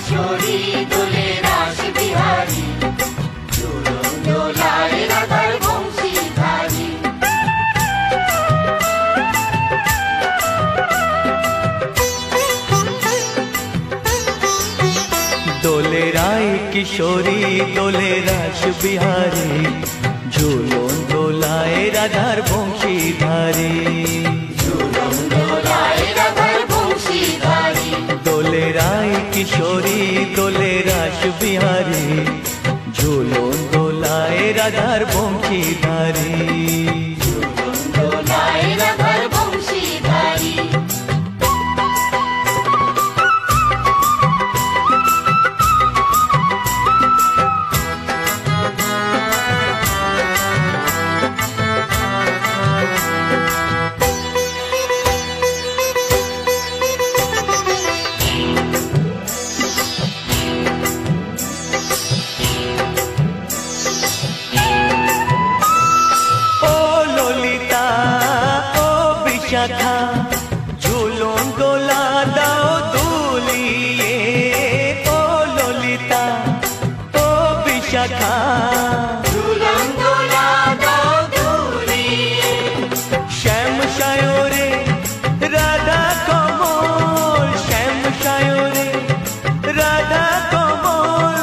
কিশোরী দোলে রাস বিহারী, ঝুলন দোলায় রাধার বংশীধারী। দোলে রায় কিশোরী দোলে রাস বিহারী, ঝুলন দোলায় রাধার বংশীধারী। ঝুলন দোলায় রাধার বংশীধারী। দোলে রায় কিশোরী দোলে রাস বিহারী, ঝুলন দোলায় রাধার বংশীধারী। ঝুলন দোলায় রাধার বংশীধারী। শাখা ঝুলন দোলা দাও দুলিয়ে, ও ললিতা ও বিশাখা। ঝুলন দোলা দাও দুলিয়ে, শ্যাম সায়রে রাধা কমল, শ্যাম সায়রে রাধা কমল,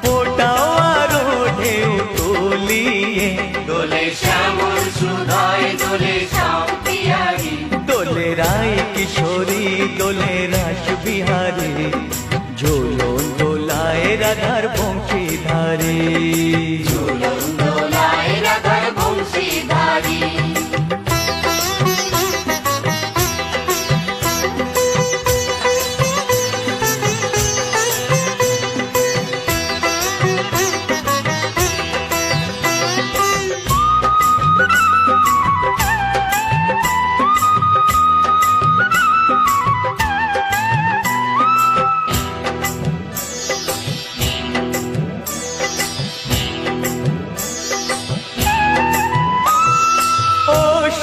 ফোটাও আরো ঢেউ তুলিয়ে। দোলে শ্যামল সুধায় দোলে শ্যাম বিহারী। দোলে রায় কিশোরী দোলে রাস বিহারী, ঝুলন দোলায় রাধার বংশীধারী। ঝুলন দোলায় রাধার বংশীধারী।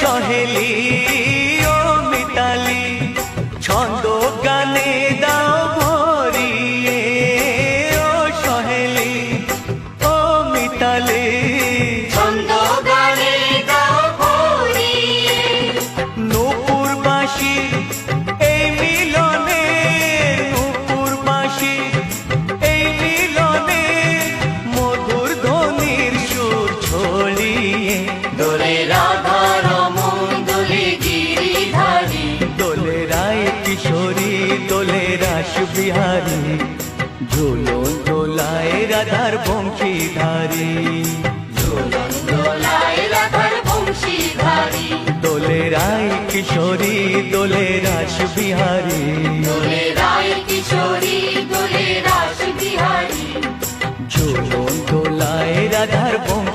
সহেলি ও মিতালি ছন্দ গানে দাও ভরিয়ে, ও সহেলি ও মিতালি ছন্দ গানে দাও ভরিয়ে। নূপুর বাঁশি এই মিলনে, নূপুর বাঁশি এই মিলনে, মধুর ধ্বনির সুর ছড়িয়ে। দোলে রাধা রমন দোলে গিরিধারী। দোলে রায় কিশোরী দোলে রাস বিহারী, ঝুলন দোলায় রাধার বংশীধারী। ঝুলন দোলায় রাধার বংশীধারী। দোলে রায় কিশোরী দোলে রাস বিহারী, দোলে রায় কিশোরী দোলে রাস বিহারী। ঝুলন দোলায় রাধার বংশীধারী।